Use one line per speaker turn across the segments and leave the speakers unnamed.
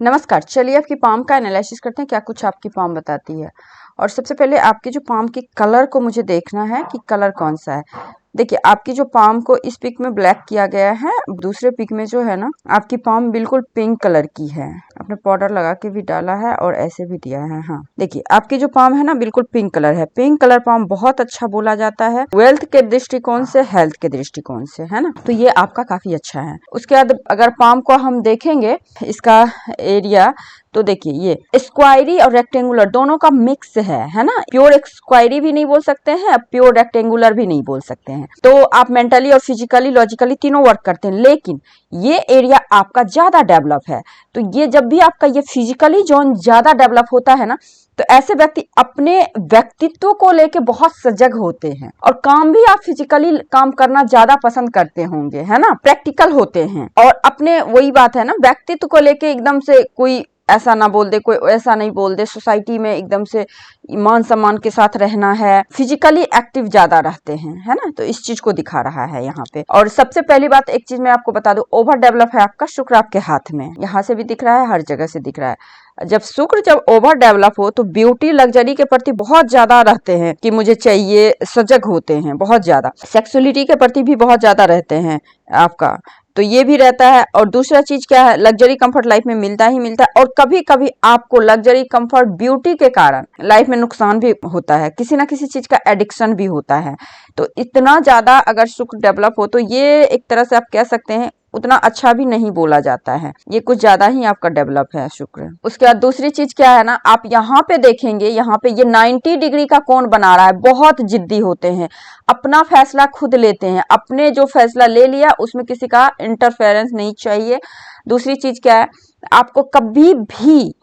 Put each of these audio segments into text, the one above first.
नमस्कार। चलिए आपकी पाम का एनालिसिस करते हैं, क्या कुछ आपकी पाम बताती है। और सबसे पहले आपकी जो पाम की कलर को मुझे देखना है कि कलर कौन सा है। देखिए आपकी जो पाम को इस पिक में ब्लैक किया गया है, दूसरे पिक में जो है ना आपकी पाम बिल्कुल पिंक कलर की है। आपने पाउडर लगा के भी डाला है और ऐसे भी दिया है। हाँ देखिए आपकी जो पाम है ना बिल्कुल पिंक कलर है। पिंक कलर पाम बहुत अच्छा बोला जाता है वेल्थ के दृष्टिकोण से, हेल्थ के दृष्टिकोण से, है ना। तो ये आपका काफी अच्छा है। उसके बाद अगर पाम को हम देखेंगे इसका एरिया, तो देखिए ये स्क्वायरी और रेक्टेंगुलर दोनों का मिक्स है ना। प्योर स्क्वायरी भी नहीं बोल सकते हैं, प्योर रेक्टेंगुलर भी नहीं बोल सकते हैं। तो आप मेंटली और फिजिकली लॉजिकली तीनों वर्क करते हैं, लेकिन ये एरिया आपका ज्यादा डेवलप है। तो ये जब भी आपका ये फिजिकली जोन ज्यादा डेवलप होता है ना, तो ऐसे व्यक्ति अपने व्यक्तित्व को लेके बहुत सजग होते हैं और काम भी आप फिजिकली काम करना ज्यादा पसंद करते होंगे, है ना। प्रैक्टिकल होते हैं और अपने वही बात है ना, व्यक्तित्व को लेके एकदम से कोई ऐसा ना बोल दे, कोई ऐसा नहीं बोल दे, सोसाइटी में एकदम से मान सम्मान के साथ रहना है, फिजिकली एक्टिव ज्यादा रहते हैं, है ना। तो इस चीज को दिखा रहा है यहाँ पे। और सबसे पहली बात एक चीज मैं आपको बता दूं, ओवर डेवलप है आपका शुक्र आपके हाथ में, यहाँ से भी दिख रहा है, हर जगह से दिख रहा है। जब शुक्र जब ओवर डेवलप हो तो ब्यूटी लग्जरी के प्रति बहुत ज्यादा रहते हैं कि मुझे चाहिए, सजग होते हैं बहुत ज्यादा, सेक्सुअलिटी के प्रति भी बहुत ज्यादा रहते हैं आपका, तो ये भी रहता है। और दूसरा चीज क्या है, लग्जरी कंफर्ट लाइफ में मिलता ही मिलता है। और कभी कभी आपको लग्जरी कंफर्ट ब्यूटी के कारण लाइफ में नुकसान भी होता है, किसी ना किसी चीज का एडिक्शन भी होता है। तो इतना ज्यादा अगर शुक्र डेवलप हो तो ये एक तरह से आप कह सकते हैं उतना अच्छा भी नहीं बोला जाता है, ये कुछ ज्यादा ही आपका डेवलप है शुक्र। उसके बाद दूसरी चीज क्या है ना, आप यहाँ पे देखेंगे, यहाँ पे ये 90 डिग्री का कोण बना रहा है, बहुत जिद्दी होते हैं, अपना फैसला खुद लेते हैं, अपने जो फैसला ले लिया उसमें किसी का इंटरफेरेंस नहीं चाहिए। दूसरी चीज क्या है, आपको कभी भी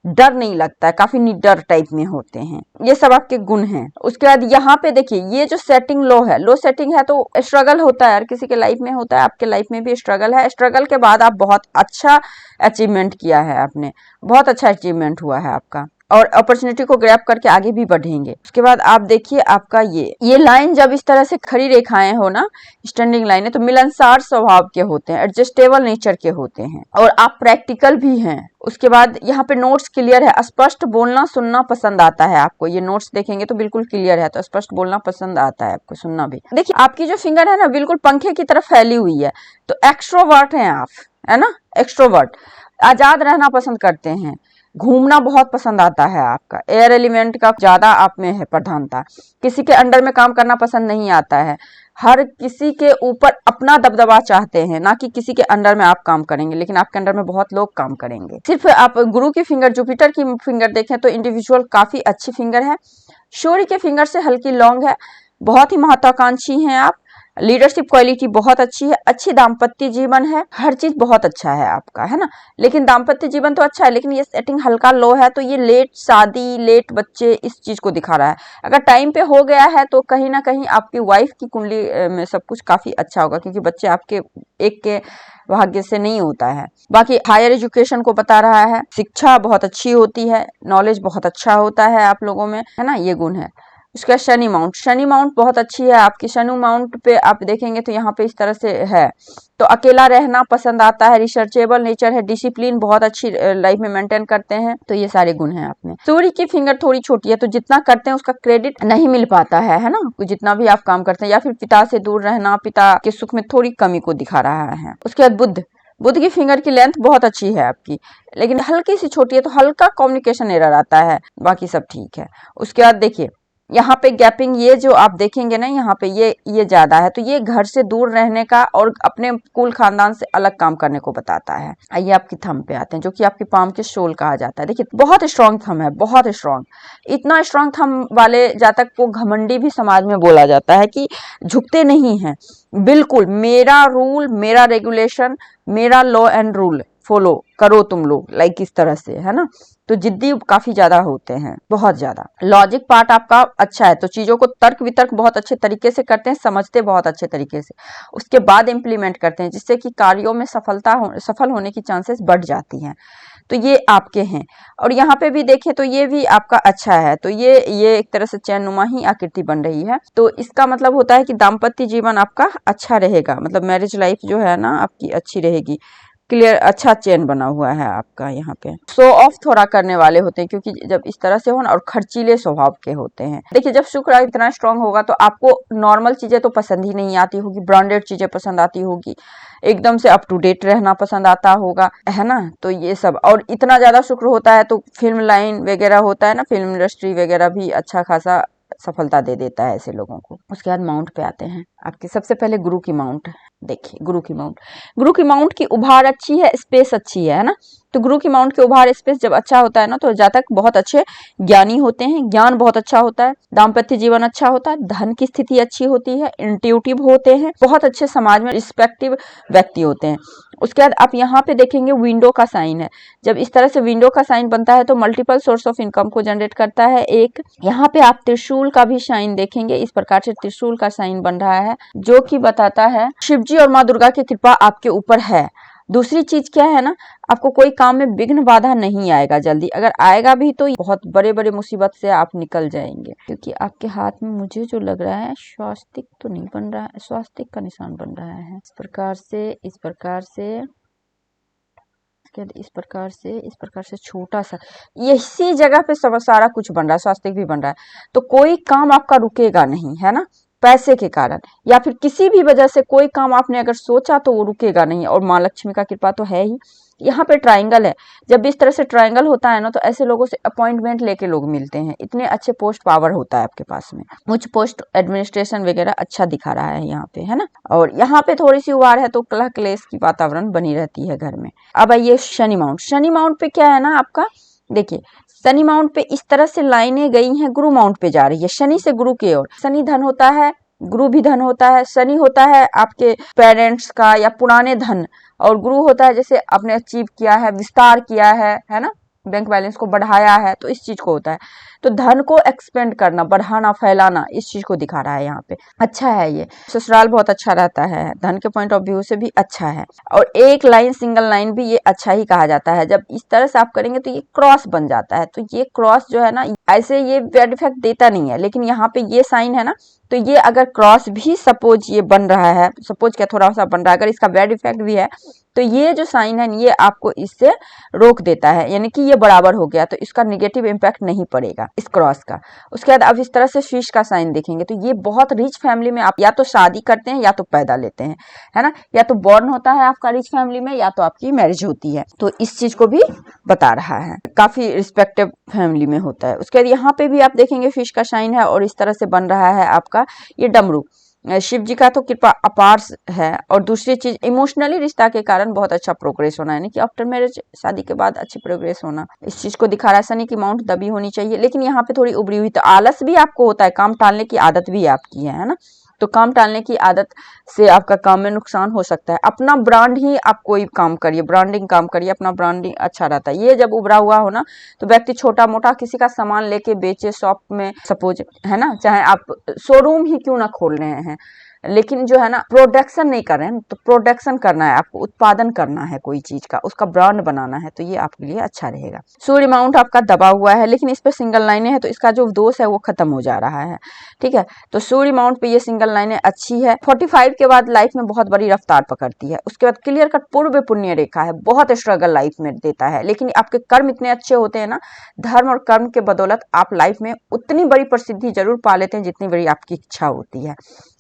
डर नहीं लगता है, काफी निडर टाइप में होते हैं, ये सब आपके गुण हैं। उसके बाद यहाँ पे देखिए ये जो सेटिंग लो है, लो सेटिंग है तो स्ट्रगल होता है, हर किसी के लाइफ में होता है, आपके लाइफ में भी स्ट्रगल है। स्ट्रगल के बाद आप बहुत अच्छा अचीवमेंट किया है, आपने बहुत अच्छा अचीवमेंट हुआ है आपका, और अपॉर्चुनिटी को ग्रैब करके आगे भी बढ़ेंगे। उसके बाद आप देखिए आपका ये लाइन जब इस तरह से खड़ी रेखाएं हो ना, स्टैंडिंग लाइन है, तो मिलनसार स्वभाव के होते हैं, एडजस्टेबल नेचर के होते हैं, और आप प्रैक्टिकल भी हैं। उसके बाद यहाँ पे नोट्स क्लियर है, स्पष्ट बोलना सुनना पसंद आता है आपको, ये नोट्स देखेंगे तो बिल्कुल क्लियर है, तो स्पष्ट बोलना पसंद आता है आपको, सुनना भी। देखिए आपकी जो फिंगर है ना बिल्कुल पंखे की तरफ फैली हुई है, तो एक्सट्रोवर्ट हैं आप, है ना, एक्सट्रोवर्ट, आजाद रहना पसंद करते हैं, घूमना बहुत पसंद आता है आपका, एयर एलिमेंट का ज्यादा आप में है प्रधानता, किसी के अंडर में काम करना पसंद नहीं आता है, हर किसी के ऊपर अपना दबदबा चाहते हैं, ना कि किसी के अंडर में आप काम करेंगे, लेकिन आपके अंडर में बहुत लोग काम करेंगे। सिर्फ आप गुरु की फिंगर, जुपिटर की फिंगर देखें तो इंडिविजुअल काफी अच्छी फिंगर है, शौर्य के फिंगर से हल्की लॉन्ग है, बहुत ही महत्वाकांक्षी हैं आप, लीडरशिप क्वालिटी बहुत अच्छी है, अच्छी दाम्पत्य जीवन है, हर चीज बहुत अच्छा है आपका, है ना। लेकिन दाम्पत्य जीवन तो अच्छा है, लेकिन ये सेटिंग हल्का लो है, तो ये लेट शादी, लेट बच्चे, इस चीज को दिखा रहा है। अगर टाइम पे हो गया है तो कहीं ना कहीं आपकी वाइफ की कुंडली में सब कुछ काफी अच्छा होगा, क्योंकि बच्चे आपके एक के भाग्य से नहीं होता है। बाकी हायर एजुकेशन को बता रहा है, शिक्षा बहुत अच्छी होती है, नॉलेज बहुत अच्छा होता है आप लोगों में, है ना, ये गुण है। उसका शनि माउंट, शनि माउंट बहुत अच्छी है आपकी, शनि माउंट पे आप देखेंगे तो यहाँ पे इस तरह से है, तो अकेला रहना पसंद आता है, रिसर्चेबल नेचर है, डिसिप्लिन बहुत अच्छी लाइफ में मेंटेन करते हैं, तो ये सारे गुण हैं आपने। सूर्य की फिंगर थोड़ी छोटी है, तो जितना करते हैं उसका क्रेडिट नहीं मिल पाता है ना, जितना भी आप काम करते हैं, या फिर पिता से दूर रहना, पिता के सुख में थोड़ी कमी को दिखा रहा है। उसके बाद बुध की फिंगर की लेंथ बहुत अच्छी है आपकी, लेकिन हल्की सी छोटी है, तो हल्का कम्युनिकेशन एरर आता है, बाकी सब ठीक है। उसके बाद देखिए यहाँ पे गैपिंग, ये जो आप देखेंगे ना यहाँ पे ये ज्यादा है, तो ये घर से दूर रहने का और अपने कुल खानदान से अलग काम करने को बताता है। आइए आपकी थंब पे आते हैं, जो कि आपकी पाम के शोल कहा जाता है। देखिए बहुत स्ट्रांग थंब है, बहुत स्ट्रांग, इतना स्ट्रांग थंब वाले जातक को घमंडी भी समाज में बोला जाता है, कि झुकते नहीं है, बिल्कुल मेरा रूल, मेरा रेगुलेशन, मेरा लॉ एंड रूल फॉलो करो तुम लोग, लाइक इस तरह से, है ना। तो जिद्दी काफी ज्यादा होते हैं, बहुत ज्यादा। लॉजिक पार्ट आपका अच्छा है, तो चीजों को तर्क वितर्क बहुत अच्छे तरीके से करते हैं, समझते बहुत अच्छे तरीके से, उसके बाद इम्प्लीमेंट करते हैं, जिससे कि कार्यों में सफल होने की चांसेस बढ़ जाती हैं। तो ये आपके हैं। और यहाँ पे भी देखें तो ये भी आपका अच्छा है, तो ये एक तरह से चैनुमा ही आकृति बन रही है, तो इसका मतलब होता है कि दाम्पत्य जीवन आपका अच्छा रहेगा, मतलब मैरिज लाइफ जो है ना आपकी अच्छी रहेगी। क्लियर अच्छा चेन बना हुआ है आपका। यहाँ पे शो ऑफ थोड़ा करने वाले होते हैं, क्योंकि जब इस तरह से हो ना, और खर्चीले स्वभाव के होते हैं। देखिए जब शुक्र इतना स्ट्रांग होगा तो आपको नॉर्मल चीजें तो पसंद ही नहीं आती होगी, ब्रांडेड चीजें पसंद आती होगी, एकदम से अप टू डेट रहना पसंद आता होगा, है ना। तो ये सब, और इतना ज्यादा शुक्र होता है तो फिल्म लाइन वगैरह होता है ना, फिल्म इंडस्ट्री वगैरह भी अच्छा खासा सफलता दे देता है ऐसे लोगों को। उसके बाद माउंट पे आते हैं आपके। सबसे पहले गुरु की माउंट। देखिए गुरु की माउंट की उभार अच्छी है, स्पेस अच्छी है ना। तो गुरु की माउंट के उभार स्पेस जब अच्छा होता है ना, तो जातक बहुत अच्छे ज्ञानी होते हैं, ज्ञान बहुत अच्छा होता है, दाम्पत्य जीवन अच्छा होता है, धन की स्थिति अच्छी होती है, इंट्यूटिव होते हैं, बहुत अच्छे समाज में रिस्पेक्टिव व्यक्ति होते हैं। उसके बाद आप यहाँ पे देखेंगे विंडो का साइन है। जब इस तरह से विंडो का साइन बनता है तो मल्टीपल सोर्स ऑफ इनकम को जनरेट करता है। एक यहाँ पे आप त्रिशूल का भी साइन देखेंगे, इस प्रकार से त्रिशूल का साइन बन रहा है, जो कि बताता है शिव जी और माँ दुर्गा की कृपा आपके ऊपर है। दूसरी चीज क्या है ना, आपको कोई काम में विघ्न बाधा नहीं आएगा जल्दी, अगर आएगा भी तो बहुत बड़े बड़े मुसीबत से आप निकल जाएंगे। क्योंकि आपके हाथ में मुझे जो लग रहा है स्वास्तिक तो नहीं बन रहा है, स्वास्तिक का निशान बन रहा है। इस प्रकार से, इस प्रकार से, इस प्रकार से, इस प्रकार से छोटा सा इसी जगह पे सब सारा कुछ बन रहा है, स्वास्तिक भी बन रहा है। तो कोई काम आपका रुकेगा नहीं, है ना, पैसे के कारण या फिर किसी भी वजह से कोई काम आपने अगर सोचा तो वो रुकेगा नहीं। और माँ लक्ष्मी का कृपा तो है ही। यहाँ पे ट्रायंगल है, जब भी इस तरह से ट्रायंगल होता है ना, तो ऐसे लोगों से अपॉइंटमेंट लेके लोग मिलते हैं, इतने अच्छे पोस्ट पावर होता है आपके पास में। मुझ पोस्ट एडमिनिस्ट्रेशन वगैरह अच्छा दिखा रहा है यहाँ पे, है ना। और यहाँ पे थोड़ी सी उबार है तो कलह क्लेश की वातावरण बनी रहती है घर में। अब आइए शनि माउंट। शनि माउंट पे क्या है ना आपका, देखिए शनि माउंट पे इस तरह से लाइनें गई हैं, गुरु माउंट पे जा रही है, शनि से गुरु की ओर। शनि धन होता है, गुरु भी धन होता है। शनि होता है आपके पेरेंट्स का या पुराने धन, और गुरु होता है जैसे आपने अचीव किया है, विस्तार किया है ना, बैंक बैलेंस को बढ़ाया है, तो इस चीज को होता है। तो धन को एक्सपेंड करना, बढ़ाना, फैलाना, इस चीज को दिखा रहा है यहाँ पे। अच्छा है ये। ससुराल बहुत अच्छा रहता है, धन के पॉइंट ऑफ व्यू से भी अच्छा है। और एक लाइन, सिंगल लाइन भी ये अच्छा ही कहा जाता है। जब इस तरह से आप करेंगे तो ये क्रॉस बन जाता है। तो ये क्रॉस जो है ना, ऐसे ये बैड इफेक्ट देता नहीं है, लेकिन यहाँ पे ये साइन है ना, तो ये अगर क्रॉस भी सपोज ये बन रहा है, सपोज क्या थोड़ा सा बन रहा है, अगर इसका बैड इफेक्ट भी है, तो ये जो साइन है ये आपको इससे रोक देता है, यानी कि ये बराबर हो गया, तो इसका निगेटिव इम्पैक्ट नहीं पड़ेगा इस क्रॉस का। उसके बाद अब इस तरह से फिश का साइन देखेंगे तो ये बहुत रिच फैमिली में आप या तो शादी करते हैं या तो पैदा लेते हैं, है ना, या तो बॉर्न होता है आपका रिच फैमिली में, या तो आपकी मैरिज होती है। तो इस चीज को भी बता रहा है, काफी रिस्पेक्टेड फैमिली में होता है। उसके बाद यहाँ पे भी आप देखेंगे फिश का साइन है, और इस तरह से बन रहा है आपका ये डमरू। शिव जी का तो कृपा अपार है। और दूसरी चीज, इमोशनली रिश्ता के कारण बहुत अच्छा प्रोग्रेस होना, यानी कि आफ्टर मैरिज, शादी के बाद अच्छी प्रोग्रेस होना, इस चीज को दिखा रहा है। शनि की माउंट दबी होनी चाहिए, लेकिन यहाँ पे थोड़ी उभरी हुई। तो आलस भी आपको होता है, काम टालने की आदत भी आपकी है ना। तो काम टालने की आदत से आपका काम में नुकसान हो सकता है। अपना ब्रांड ही आप कोई काम करिए, ब्रांडिंग काम करिए, अपना ब्रांडिंग अच्छा रहता है। ये जब उभरा हुआ हो ना, तो व्यक्ति छोटा मोटा किसी का सामान लेके बेचे शॉप में, सपोज, है ना, चाहे आप शोरूम ही क्यों ना खोल रहे हैं, लेकिन जो है ना प्रोडक्शन नहीं कर रहे हैं, तो प्रोडक्शन करना है आपको, उत्पादन करना है कोई चीज का, उसका ब्रांड बनाना है, तो ये आपके लिए अच्छा रहेगा। सूर्य माउंट आपका दबा हुआ है, लेकिन इस पे सिंगल लाइनें हैं, तो इसका जो दोष है वो खत्म हो जा रहा है, ठीक है। तो सूर्य माउंट पे ये सिंगल लाइनें अच्छी है। 45 के बाद लाइफ में बहुत बड़ी रफ्तार पकड़ती है। उसके बाद क्लियर कट पूर्व पुण्य रेखा है, बहुत स्ट्रगल लाइफ में देता है, लेकिन आपके कर्म इतने अच्छे होते हैं ना, धर्म और कर्म के बदौलत आप लाइफ में उतनी बड़ी प्रसिद्धि जरूर पा लेते हैं जितनी बड़ी आपकी इच्छा होती है।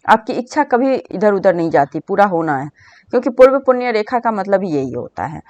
आपकी इच्छा कभी इधर उधर नहीं जाती, पूरा होना है, क्योंकि पूर्व पुण्य रेखा का मतलब ही यही होता है,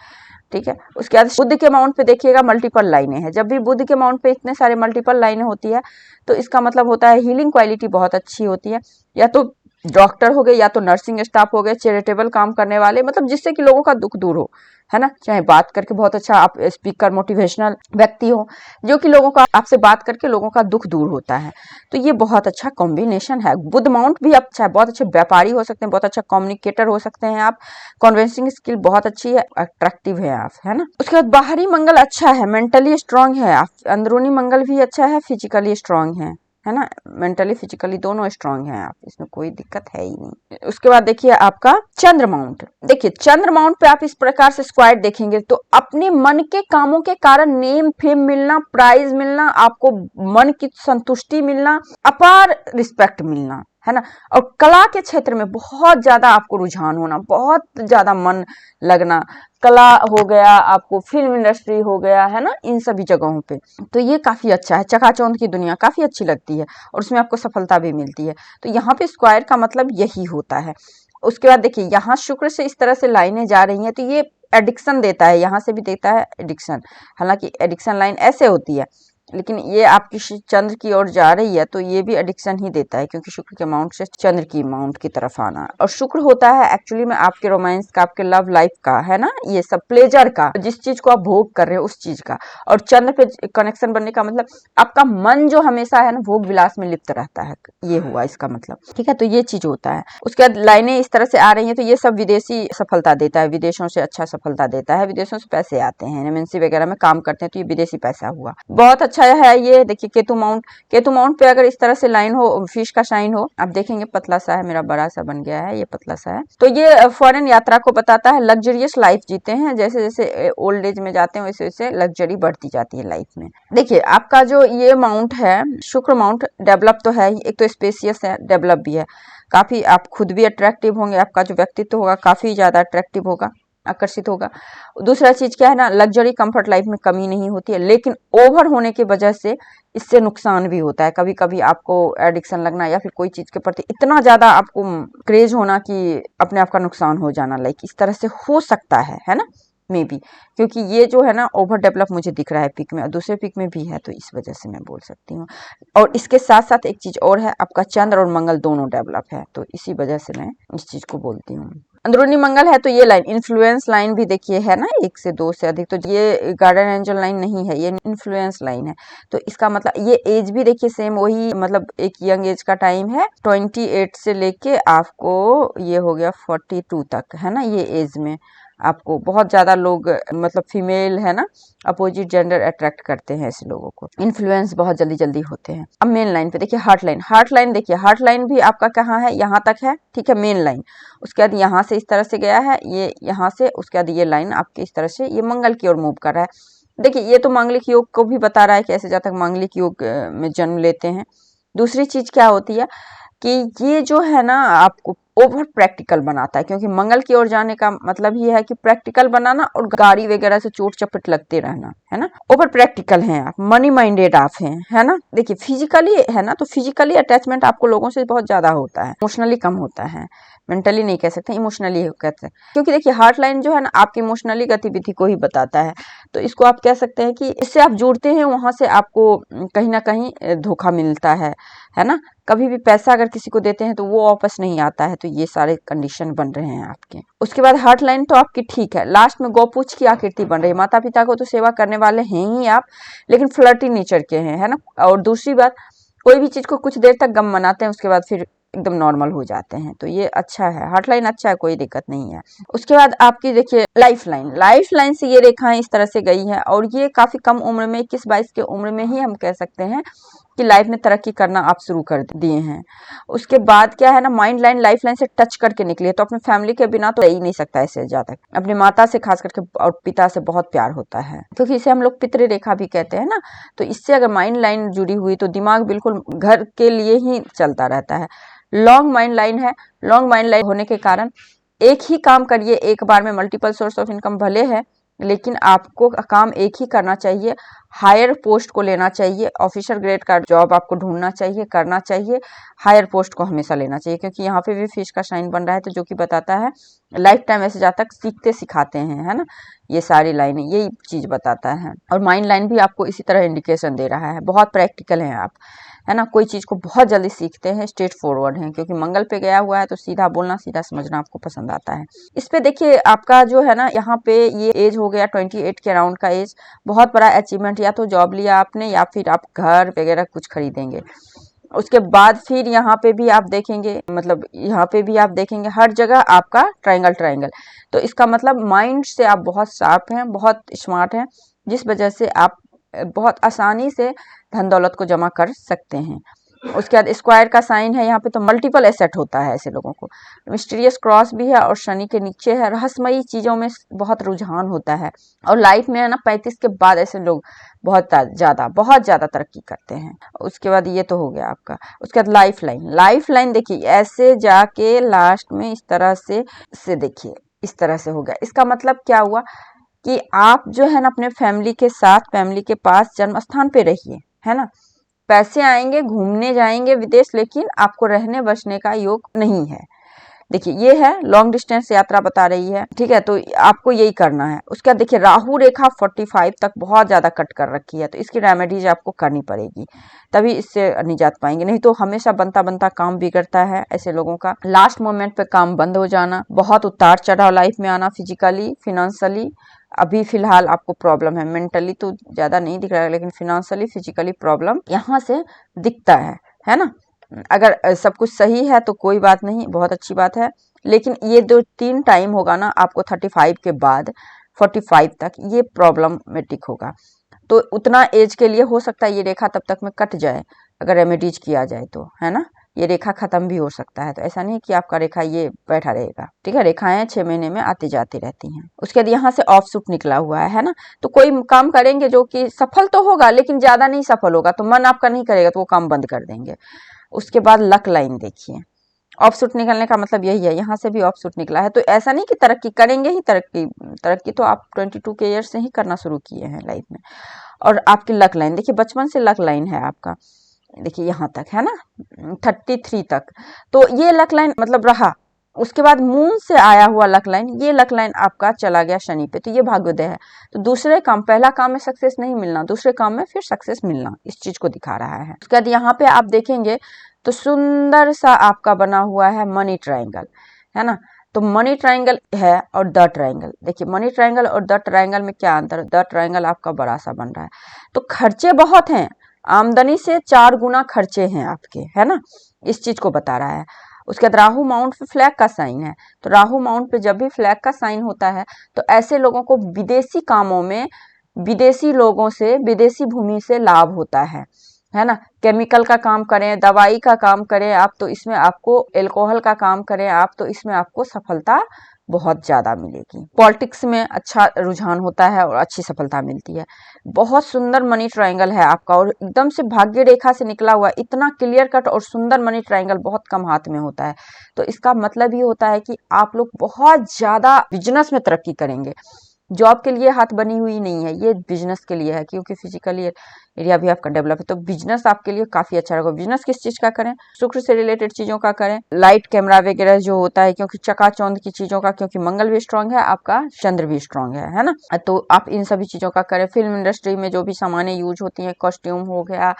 ठीक है। उसके बाद बुध के माउंट पे देखिएगा मल्टीपल लाइनें हैं। जब भी बुध के माउंट पे इतने सारे मल्टीपल लाइनें होती है, तो इसका मतलब होता है हीलिंग क्वालिटी बहुत अच्छी होती है। या तो डॉक्टर हो गए, या तो नर्सिंग स्टाफ हो गए, चैरिटेबल काम करने वाले, मतलब जिससे कि लोगों का दुख दूर हो, है ना। चाहे बात करके बहुत अच्छा आप स्पीकर, मोटिवेशनल व्यक्ति हो, जो कि लोगों का, आपसे बात करके लोगों का दुख दूर होता है, तो ये बहुत अच्छा कॉम्बिनेशन है। बुध माउंट भी अच्छा है, बहुत अच्छे व्यापारी हो सकते हैं, बहुत अच्छा कम्युनिकेटर हो सकते हैं आप, कन्विंसिंग स्किल बहुत अच्छी है, अट्रैक्टिव है आप, है ना। उसके बाद बाहरी मंगल अच्छा है, मेंटली स्ट्रांग है आप, अंदरूनी मंगल भी अच्छा है, फिजिकली स्ट्रांग है ना, मेंटली फिजिकली दोनों स्ट्रांग हैं आप, इसमें कोई दिक्कत है ही नहीं। उसके बाद देखिए आपका चंद्र माउंट। देखिए चंद्र माउंट पे आप इस प्रकार से स्क्वाड देखेंगे तो अपने मन के कामों के कारण नेम फेम मिलना, प्राइज मिलना, आपको मन की संतुष्टि मिलना, अपार रिस्पेक्ट मिलना, है ना। और कला के क्षेत्र में बहुत ज्यादा आपको रुझान होना, बहुत ज्यादा मन लगना, कला हो गया, आपको फिल्म इंडस्ट्री हो गया, है ना, इन सभी जगहों पे। तो ये काफी अच्छा है, चकाचौंध की दुनिया काफी अच्छी लगती है और उसमें आपको सफलता भी मिलती है। तो यहाँ पे स्क्वायर का मतलब यही होता है। उसके बाद देखिए यहाँ शुक्र से इस तरह से लाइनें जा रही हैं, तो ये एडिक्शन देता है, यहाँ से भी देता है एडिक्शन। हालांकि एडिक्शन लाइन ऐसे होती है, लेकिन ये आपकी चंद्र की ओर जा रही है तो ये भी एडिक्शन ही देता है, क्योंकि शुक्र के अमाउंट से चंद्र की अमाउंट की तरफ आना। और शुक्र होता है एक्चुअली में आपके रोमांस का, आपके लव लाइफ का, है ना, ये सब प्लेजर का, जिस चीज को आप भोग कर रहे हो उस चीज का। और चंद्र पे कनेक्शन बनने का मतलब आपका मन जो हमेशा है ना भोग विलास में लिप्त रहता है, ये हुआ इसका मतलब, ठीक है। तो ये चीज होता है। उसके बाद लाइनें इस तरह से आ रही है, तो ये सब विदेशी सफलता देता है, विदेशों से अच्छा सफलता देता है, विदेशों से पैसे आते हैं, एमएनसी वगैरह में काम करते हैं तो ये विदेशी पैसा हुआ, बहुत अच्छा है। ये देखिए केतु माउंट, केतु माउंट पे अगर इस तरह से लाइन हो, फिश का साइन हो, आप देखेंगे पतला सा है, मेरा बड़ा सा बन गया है, ये पतला सा है, तो ये फॉरेन यात्रा को बताता है। लग्जरियस लाइफ जीते हैं, जैसे जैसे ओल्ड एज में जाते हैं वैसे वैसे लग्जरी बढ़ती जाती है लाइफ में। देखिए आपका जो ये माउंट है शुक्र माउंट, डेवलप तो है ही, एक तो स्पेसियस है, डेवलप भी है, काफी आप खुद भी अट्रैक्टिव होंगे, आपका जो व्यक्तित्व होगा काफी ज्यादा अट्रैक्टिव होगा, आकर्षित होगा। दूसरा चीज क्या है ना, लग्जरी कंफर्ट लाइफ में कमी नहीं होती है, लेकिन ओवर होने की वजह से इससे नुकसान भी होता है। कभी कभी आपको एडिक्शन लगना या फिर कोई चीज के प्रति इतना ज्यादा आपको क्रेज होना कि अपने आप का नुकसान हो जाना, लाइक इस तरह से हो सकता है ना, मे बी, क्योंकि ये जो है ना ओवर डेवलप मुझे दिख रहा है पिक में, दूसरे पिक में भी है, तो इस वजह से मैं बोल सकती हूँ। और इसके साथ साथ एक चीज और है, आपका चंद्र और मंगल दोनों डेवलप है, तो इसी वजह से मैं इस चीज को बोलती हूँ। अंदरूनी मंगल है तो ये लाइन इन्फ्लुएंस लाइन भी देखिए है ना, 1 से 2 से अधिक, तो ये गार्डन एंजल लाइन नहीं है, ये इन्फ्लुएंस लाइन है। तो इसका मतलब ये एज भी देखिए सेम वही, मतलब एक यंग एज का टाइम है, 28 से लेके आपको ये हो गया 42 तक, है ना, ये एज में आपको बहुत ज्यादा लोग, मतलब फीमेल है ना, अपोजिट जेंडर अट्रैक्ट करते हैं ऐसे लोगों को, इन्फ्लुएंस बहुत जल्दी जल्दी होते हैं। अब मेन लाइन पे देखिए हार्ट लाइन, हार्ट लाइन देखिए, हार्ट लाइन भी आपका कहाँ है, यहाँ तक है, ठीक है, मेन लाइन। उसके बाद यहाँ से इस तरह से गया है, ये यहाँ से, उसके बाद ये लाइन आपके इस तरह से ये मंगल की ओर मूव कर रहा है। देखिए ये तो मांगलिक योग को भी बता रहा है कि ऐसे जातक मांगलिक योग में जन्म लेते हैं। दूसरी चीज क्या होती है कि ये जो है ना आपको ओवर प्रैक्टिकल बनाता है, क्योंकि मंगल की ओर जाने का मतलब ये है कि प्रैक्टिकल बनाना और गाड़ी वगैरह से चोट चपेट लगते रहना, है ना, ओवर प्रैक्टिकल हैं आप, मनी माइंडेड आप हैं, है ना। देखिए फिजिकली है ना, तो फिजिकली अटैचमेंट आपको लोगों से बहुत ज्यादा होता है, इमोशनली कम होता है, मेंटली नहीं कह सकते, इमोशनली कहते हैं, क्योंकि देखिए हार्ट लाइन जो है ना आपकी इमोशनली गतिविधि को ही बताता है। तो इसको आप कह सकते हैं कि इससे आप जुड़ते हैं, वहां से आपको कहीं ना कहीं धोखा मिलता है ना। कभी भी पैसा अगर किसी को देते हैं तो वो वापस नहीं आता है, तो ये सारे कंडीशन बन रहे हैं आपके। उसके बाद हार्ट लाइन तो आपकी ठीक है, लास्ट में गौपूछ की आकृति बन रही है, माता पिता को तो सेवा करने वाले हैं ही आप, लेकिन फ्लर्टी नेचर के हैं, है ना। और दूसरी बात, कोई भी चीज को कुछ देर तक गम मनाते हैं, उसके बाद फिर एकदम नॉर्मल हो जाते हैं, तो ये अच्छा है, हार्ट लाइन अच्छा है, कोई दिक्कत नहीं है। उसके बाद आपकी देखिए लाइफ लाइन, लाइफ लाइन से ये रेखाएं इस तरह से गई हैं, और ये काफी कम उम्र में 21-22 की उम्र में ही हम कह सकते हैं कि लाइफ में तरक्की करना आप शुरू कर दिए हैं। उसके बाद क्या है ना, माइंड लाइन लाइफ लाइन से टच करके निकली है, तो अपने फैमिली के बिना तो रह ही नहीं सकता ऐसे जातक, अपनी माता से खास करके और पिता से बहुत प्यार होता है, क्योंकि इसे हम लोग पितृ रेखा भी कहते हैं ना। तो इससे अगर माइंड लाइन जुड़ी हुई तो दिमाग बिल्कुल घर के लिए ही चलता रहता है। लॉन्ग माइंड लाइन है, लॉन्ग माइंड लाइन होने के कारण एक ही काम करिए एक बार में, मल्टीपल सोर्स ऑफ इनकम भले है, लेकिन आपको काम एक ही करना चाहिए, हायर पोस्ट को लेना चाहिए, ऑफिसर ग्रेड का जॉब आपको ढूंढना चाहिए, करना चाहिए, हायर पोस्ट को हमेशा लेना चाहिए, क्योंकि यहाँ पे भी फिश का साइन बन रहा है, तो जो कि बताता है लाइफ टाइम ऐसे जातक सीखते सिखाते हैं, है ना, ये सारी लाइनें यही चीज बताता है। और माइंड लाइन भी आपको इसी तरह इंडिकेशन दे रहा है, बहुत प्रैक्टिकल है आप, है ना, कोई चीज को बहुत जल्दी सीखते हैं, स्ट्रेट फॉरवर्ड हैं, क्योंकि मंगल पे गया हुआ है तो सीधा बोलना सीधा समझना आपको पसंद आता है। इस पे देखिए आपका जो है ना यहाँ पे ये एज हो गया 28 के अराउंड का एज, बहुत बड़ा अचीवमेंट, या तो जॉब लिया आपने या फिर आप घर वगैरह कुछ खरीदेंगे। उसके बाद फिर यहाँ पे भी आप देखेंगे, मतलब यहाँ पे भी आप देखेंगे हर जगह आपका ट्रायंगल ट्रायंगल, तो इसका मतलब माइंड से आप बहुत शार्प हैं, बहुत स्मार्ट हैं, जिस वजह से आप बहुत आसानी से धन दौलत को जमा कर सकते हैं। उसके बाद स्क्वायर का साइन है यहाँ पे, तो मल्टीपल एसेट होता है ऐसे लोगों को। मिस्टीरियस क्रॉस भी है और शनि के नीचे है। रहस्यमयी चीजों में बहुत रुझान होता है और लाइफ में है ना 35 के बाद ऐसे लोग बहुत ज्यादा तरक्की करते हैं। उसके बाद ये तो हो गया आपका। उसके बाद लाइफ लाइन देखिए ऐसे जाके लास्ट में इस तरह से देखिए इस तरह से हो गया। इसका मतलब क्या हुआ कि आप जो है ना अपने फैमिली के साथ, फैमिली के पास जन्म स्थान पे रहिए, है ना। पैसे आएंगे, घूमने जाएंगे विदेश, लेकिन आपको रहने बसने का योग नहीं है। देखिए ये है लॉन्ग डिस्टेंस यात्रा बता रही है, ठीक है, तो आपको यही करना है। उसके बाद देखिए राहु रेखा 45 तक बहुत ज्यादा कट कर रखी है, तो इसकी रेमेडीज आपको करनी पड़ेगी, तभी इससे निजात पाएंगे। नहीं तो हमेशा बनता बनता काम बिगड़ता है ऐसे लोगों का। लास्ट मोमेंट पे काम बंद हो जाना, बहुत उतार चढ़ाव लाइफ में आना, फिजिकली फिनेंशियली अभी फिलहाल आपको प्रॉब्लम है। मेंटली तो ज्यादा नहीं दिख रहा है, लेकिन फिनेंशियली फिजिकली प्रॉब्लम यहाँ से दिखता है ना। अगर सब कुछ सही है तो कोई बात नहीं, बहुत अच्छी बात है। लेकिन ये जो 3 टाइम होगा ना आपको 35 के बाद 45 तक, ये प्रॉब्लमेटिक होगा। तो उतना एज के लिए हो सकता है ये रेखा तब तक में कट जाए, अगर रेमेडीज किया जाए तो, है ना। ये रेखा खत्म भी हो सकता है, तो ऐसा नहीं कि आपका रेखा ये बैठा रहेगा, ठीक है। रेखाएं 6 महीने में आती जाती रहती हैं। उसके बाद यहाँ से ऑफ सूट निकला हुआ है ना, तो कोई काम करेंगे जो कि सफल तो होगा लेकिन ज्यादा नहीं सफल होगा, तो मन आपका नहीं करेगा तो वो काम बंद कर देंगे। उसके बाद लक लाइन देखिए, ऑफ सूट निकलने का मतलब यही है, यहाँ से भी ऑफ सूट निकला है। तो ऐसा नहीं कि तरक्की करेंगे ही, तरक्की तो आप 22 के ईयर से ही करना शुरू किए हैं लाइफ में। और आपकी लक लाइन देखिए, बचपन से लक लाइन है आपका, देखिए यहाँ तक है ना 33 तक, तो ये लक लाइन मतलब रहा। उसके बाद मून से आया हुआ लक लाइन, ये लक लाइन आपका चला गया शनि पे, तो ये भाग्योदय है। तो दूसरे काम, पहला काम में सक्सेस नहीं मिलना, दूसरे काम में फिर सक्सेस मिलना, इस चीज को दिखा रहा है। उसके बाद यहाँ पे आप देखेंगे तो सुंदर सा आपका बना हुआ है मनी ट्रायंगल, है ना। तो मनी ट्रायंगल है और द ट्रायंगल, देखिए मनी ट्रायंगल और द ट्रायंगल में क्या अंतर है। द ट्रायंगल आपका बड़ा सा बन रहा है, तो खर्चे बहुत हैं, आमदनी से 4 गुना खर्चे हैं आपके, है ना, इस चीज को बता रहा है। उसके बाद राहु माउंट पे फ्लैग का साइन है, तो राहु माउंट पे जब भी फ्लैग का साइन होता है तो ऐसे लोगों को विदेशी कामों में, विदेशी लोगों से, विदेशी भूमि से लाभ होता है ना। केमिकल का काम करें, दवाई का काम करें आप, तो इसमें आपको, एल्कोहल का काम करें आप, तो इसमें आपको सफलता बहुत ज्यादा मिलेगी। पॉलिटिक्स में अच्छा रुझान होता है और अच्छी सफलता मिलती है। बहुत सुंदर मनी ट्रायंगल है आपका, और एकदम से भाग्य रेखा से निकला हुआ, इतना क्लियर कट और सुंदर मनी ट्रायंगल बहुत कम हाथ में होता है। तो इसका मतलब ये होता है कि आप लोग बहुत ज्यादा बिजनेस में तरक्की करेंगे। जॉब के लिए हाथ बनी हुई नहीं है, ये बिजनेस के लिए है, क्योंकि फिजिकली एरिया भी आपका डेवलप है, तो बिजनेस आपके लिए काफी अच्छा रहेगा। बिजनेस किस चीज का करें, शुक्र से रिलेटेड चीजों का करें, लाइट कैमरा वगैरह जो होता है, क्योंकि चकाचौंध की चीजों का, क्योंकि मंगल भी स्ट्रांग है आपका, चंद्र भी स्ट्रांग है ना। तो आप इन सभी चीजों का करें। फिल्म इंडस्ट्री में जो भी सामानें यूज होती हैं, कॉस्ट्यूम हो गया,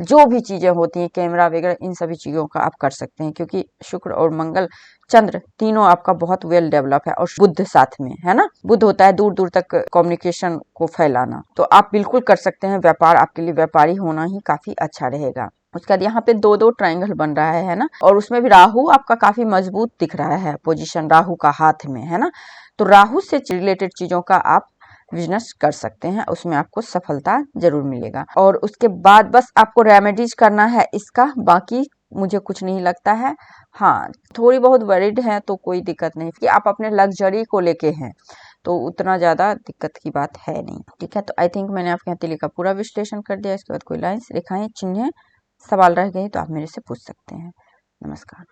जो भी चीजें होती हैं, कैमरा वगैरह, इन सभी चीजों का आप कर सकते हैं, क्योंकि शुक्र और मंगल चंद्र तीनों आपका बहुत वेल डेवलप है। और बुध साथ में है ना, बुध होता है दूर दूर तक कम्युनिकेशन को फैलाना, तो आप बिल्कुल कर सकते हैं व्यापार, आपके लिए व्यापारी होना ही काफी अच्छा रहेगा। उसके बाद यहाँ पे 2-2 ट्रायंगल बन रहा है ना, और उसमें भी राहु आपका काफी मजबूत दिख रहा है, पोजीशन राहु का हाथ में है ना। तो राहु से रिलेटेड चीजों का आप बिजनेस कर सकते हैं, उसमें आपको सफलता जरूर मिलेगा। और उसके बाद बस आपको रेमेडीज करना है इसका, बाकी मुझे कुछ नहीं लगता है। हाँ, थोड़ी बहुत वरीड है तो कोई दिक्कत नहीं, कि आप अपने लग्जरी को लेके हैं तो उतना ज्यादा दिक्कत की बात है नहीं, ठीक है। तो आई थिंक मैंने आपके हथेली का पूरा विश्लेषण कर दिया। इसके बाद कोई लाइन्स, रेखाएं, चिन्ह सवाल रह गए तो आप मेरे से पूछ सकते हैं। नमस्कार।